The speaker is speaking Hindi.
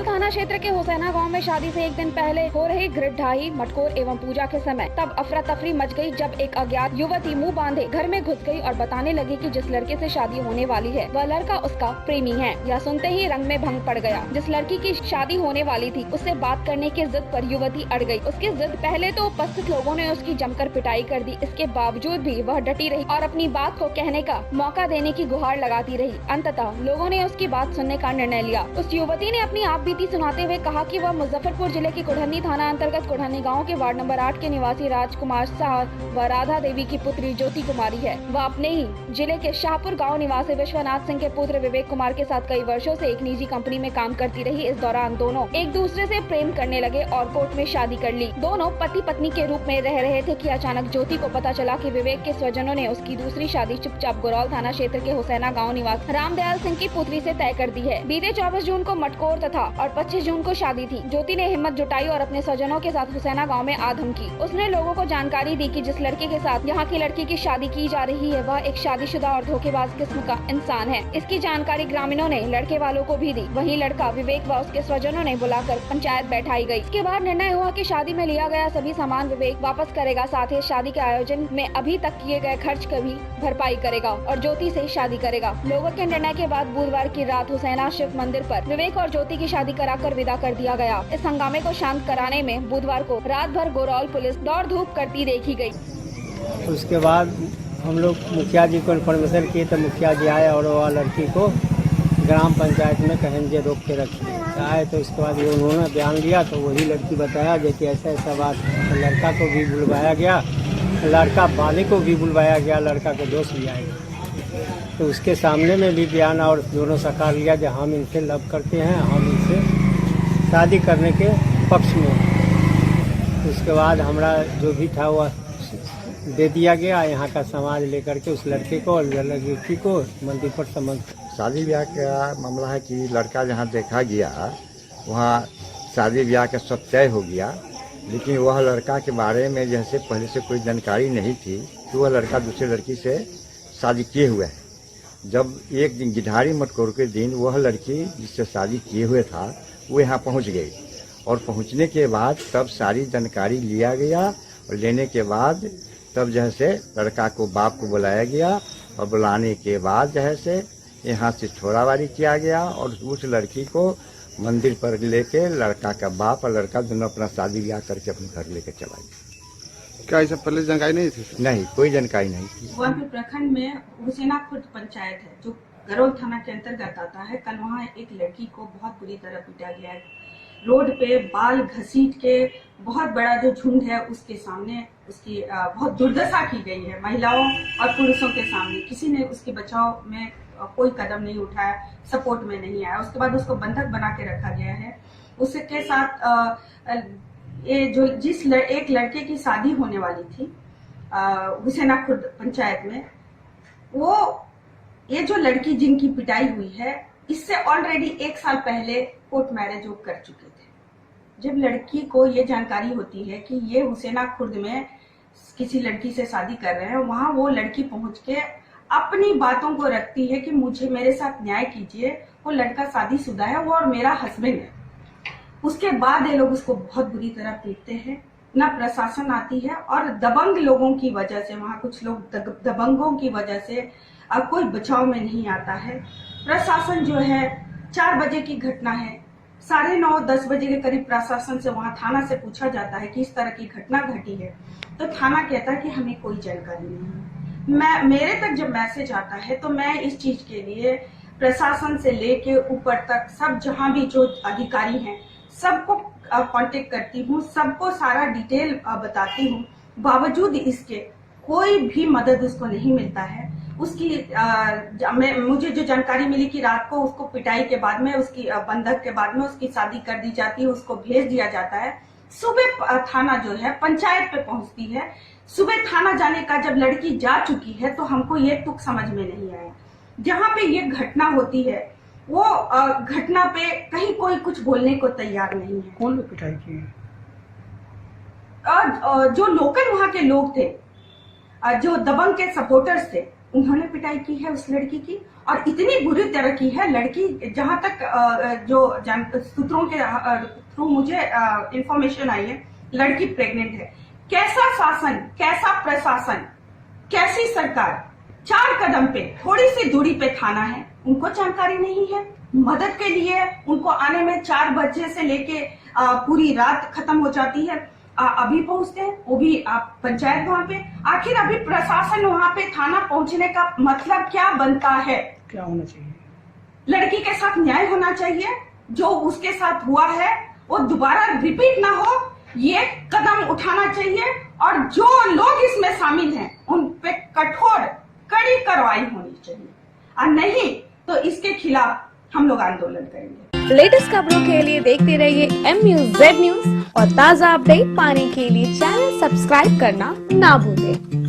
गरौल थाना क्षेत्र के हुसैना गांव में शादी से एक दिन पहले हो रही घृतढाई, मटकोर एवं पूजा के समय तब अफरा तफरी मच गई जब एक अज्ञात युवती मुंह बांधे घर में घुस गई और बताने लगी कि जिस लड़के से शादी होने वाली है वह लड़का उसका प्रेमी है। यह सुनते ही रंग में भंग पड़ गया। जिस लड़की की शादी होने वाली थी उससे बात करने की जिद पर युवती अड़ गई। उसकी जिद पहले तो उपस्थित लोगों ने उसकी जमकर पिटाई कर दी। इसके बावजूद भी वह डटी रही और अपनी बात को कहने का मौका देने की गुहार लगाती रही। अंततः लोगों ने उसकी बात सुनने का निर्णय लिया। उस युवती ने अपनी आप बीती सुनाते हुए कहा कि वह मुजफ्फरपुर जिले के कुढ़नी थाना अंतर्गत कुढ़नी गांव के वार्ड नंबर 8 के निवासी राजकुमार साह व राधा देवी की पुत्री ज्योति कुमारी है। वह अपने ही जिले के शाहपुर गांव निवासी विश्वनाथ सिंह के पुत्र विवेक कुमार के साथ कई वर्षों से एक निजी कंपनी में काम करती रही। इस दौरान दोनों एक दूसरे से प्रेम करने लगे और कोर्ट में शादी कर ली। दोनों पति पत्नी के रूप में रह रहे थे कि अचानक ज्योति को पता चला कि विवेक के स्वजनों ने उसकी दूसरी शादी चुपचाप गरौल थाना क्षेत्र के हुसैना गाँव निवासी रामदयाल सिंह की पुत्री से तय कर दी है। बीते 24 जून को मटकोर तथा और 25 जून को शादी थी। ज्योति ने हिम्मत जुटाई और अपने स्वजनों के साथ हुसैना गांव में आधम की। उसने लोगों को जानकारी दी कि जिस लड़के के साथ यहाँ की लड़की की शादी की जा रही है वह एक शादीशुदा और धोखेबाज किस्म का इंसान है। इसकी जानकारी ग्रामीणों ने लड़के वालों को भी दी। वहीं लड़का विवेक व उसके स्वजनों ने बुलाकर पंचायत बैठाई गई। इसके बाद निर्णय हुआ कि शादी में लिया गया सभी सामान विवेक वापस करेगा, साथ ही शादी के आयोजन में अभी तक किए गए खर्च की भी भरपाई करेगा और ज्योति से शादी करेगा। लोगों के निर्णय के बाद बुधवार की रात हुसैना शिव मंदिर पर विवेक और ज्योति की शादी कराकर विदा कर दिया गया। इस हंगामे को शांत कराने में बुधवार को रात भर गरौल पुलिस दौड़ धूप करती देखी गई। उसके बाद हम लोग मुखिया जी को इन्फॉर्मेशन किए तो मुखिया जी आए और वह लड़की को ग्राम पंचायत में कहीं जे रोक के रखी आए। तो इसके बाद उन्होंने बयान लिया तो वही लड़की बताया जैसे ऐसा ऐसा बात। तो लड़का को भी बुलवाया गया, लड़का वाले को भी बुलवाया गया, लड़का के दोस्त भी आए। तो उसके सामने में भी बयान और दोनों साकार लिया कि हम इनसे लव करते हैं, हम इनसे शादी करने के पक्ष में। उसके बाद हमारा जो भी था वह दे दिया गया। यहाँ का समाज लेकर के उस लड़के को और लड़की को मंदिर पर समझ शादी ब्याह का मामला है कि लड़का जहाँ देखा गया वहाँ शादी ब्याह का सब तय हो गया, लेकिन वह लड़का के बारे में जैसे पहले से कोई जानकारी नहीं थी कि वह लड़का दूसरे लड़की से शादी किए हुए है। जब एक दिन गिधारी मटकोर के दिन वह लड़की जिससे शादी किए हुए था वो यहाँ पहुँच गई और पहुँचने के बाद तब सारी जानकारी लिया गया और लेने के बाद तब जैसे लड़का को बाप को बुलाया गया और बुलाने के बाद जैसे यहाँ से छोड़ावारी किया गया और उस लड़की को मंदिर पर लेके लड़का का बाप और लड़का दोनों अपना शादी ब्याह करके अपने घर लेके चला गया। क्या ऐसा पहले जानकारी नहीं थी? नहीं, कोई जानकारी नहीं थी। गोविंदपुर प्रखंड में हुसैना खुर्द पंचायत है जो गरौल थाना के अंतर्गत आता है। कल वहाँ एक लड़की को बहुत बुरी तरह पीटा गया है। रोड पे बाल घसीट के बहुत बड़ा जो झुंड है उसके सामने उसकी बहुत दुर्दशा की गई है। महिलाओं और पुरुषों के सामने किसी ने उसके बचाव में कोई कदम नहीं उठाया, सपोर्ट में नहीं आया। उसके बाद उसको बंधक बना के रखा गया है। उसके साथ ये जो एक लड़के की शादी होने वाली थी हुसैना खुर्द पंचायत में, वो ये जो लड़की जिनकी पिटाई हुई है इससे ऑलरेडी 1 साल पहले कोर्ट मैरिज वो कर चुके थे। जब लड़की को ये जानकारी होती है कि ये हुसैना खुर्द में किसी लड़की से शादी कर रहे हैं, वहां वो लड़की पहुंच के अपनी बातों को रखती है कि मुझे मेरे साथ न्याय कीजिए, वो लड़का शादीशुदा है, वो और मेरा हस्बैंड है। उसके बाद ये लोग उसको बहुत बुरी तरह पीटते हैं। ना प्रशासन आती है और दबंग लोगों की वजह से, वहां कुछ लोग दबंगों की वजह से कोई बचाव में नहीं आता है। प्रशासन जो है 4 बजे की घटना है, 9:30-10 बजे के करीब प्रशासन से वहां थाना से पूछा जाता है कि इस तरह की घटना घटी है, तो थाना कहता है कि हमें कोई जानकारी नहीं है। मेरे तक जब मैसेज आता है तो मैं इस चीज के लिए प्रशासन से लेके ऊपर तक सब जहां भी जो अधिकारी हैं सबको कांटेक्ट करती हूँ, सबको सारा डिटेल बताती हूँ। बावजूद इसके कोई भी मदद उसको नहीं मिलता है। उसकी मुझे जो जानकारी मिली कि रात को उसको पिटाई के बाद में उसकी बंधक के बाद में उसकी शादी कर दी जाती है, उसको भेज दिया जाता है। सुबह थाना जो है पंचायत पे पहुंचती है। सुबह थाना जाने का जब लड़की जा चुकी है तो हमको ये तुक समझ में नहीं आया। जहाँ पे ये घटना होती है वो घटना पे कहीं कोई कुछ बोलने को तैयार नहीं है। कौन लोग पिटाई किए? जो लोकल वहाँ के लोग थे, जो दबंग के सपोर्टर्स थे, उन्होंने पिटाई की है उस लड़की की, और इतनी बुरी तरह की है लड़की, जहां तक जो सूत्रों के थ्रू मुझे इंफॉर्मेशन आई है, लड़की प्रेग्नेंट है। कैसा शासन, कैसा प्रशासन, कैसी सरकार, 4 कदम पे, थोड़ी सी दूरी पे थाना है, उनको जानकारी नहीं है। मदद के लिए उनको आने में 4 बजे से लेके पूरी रात खत्म हो जाती है, अभी पहुंचते हैं, वो भी पंचायत भवन पे। आखिर अभी प्रशासन वहां पे थाना पहुंचने का मतलब क्या बनता है? क्या होना चाहिए? लड़की के साथ न्याय होना चाहिए, जो उसके साथ हुआ है वो दोबारा रिपीट ना हो, ये कदम उठाना चाहिए, और जो लोग इसमें शामिल हैं उन पे कठोर कड़ी कार्रवाई होनी चाहिए, और नहीं तो इसके खिलाफ हम लोग आंदोलन करेंगे। लेटेस्ट खबरों के लिए देखते रहिए MUZ न्यूज और ताज़ा अपडेट पाने के लिए चैनल सब्सक्राइब करना ना भूलें।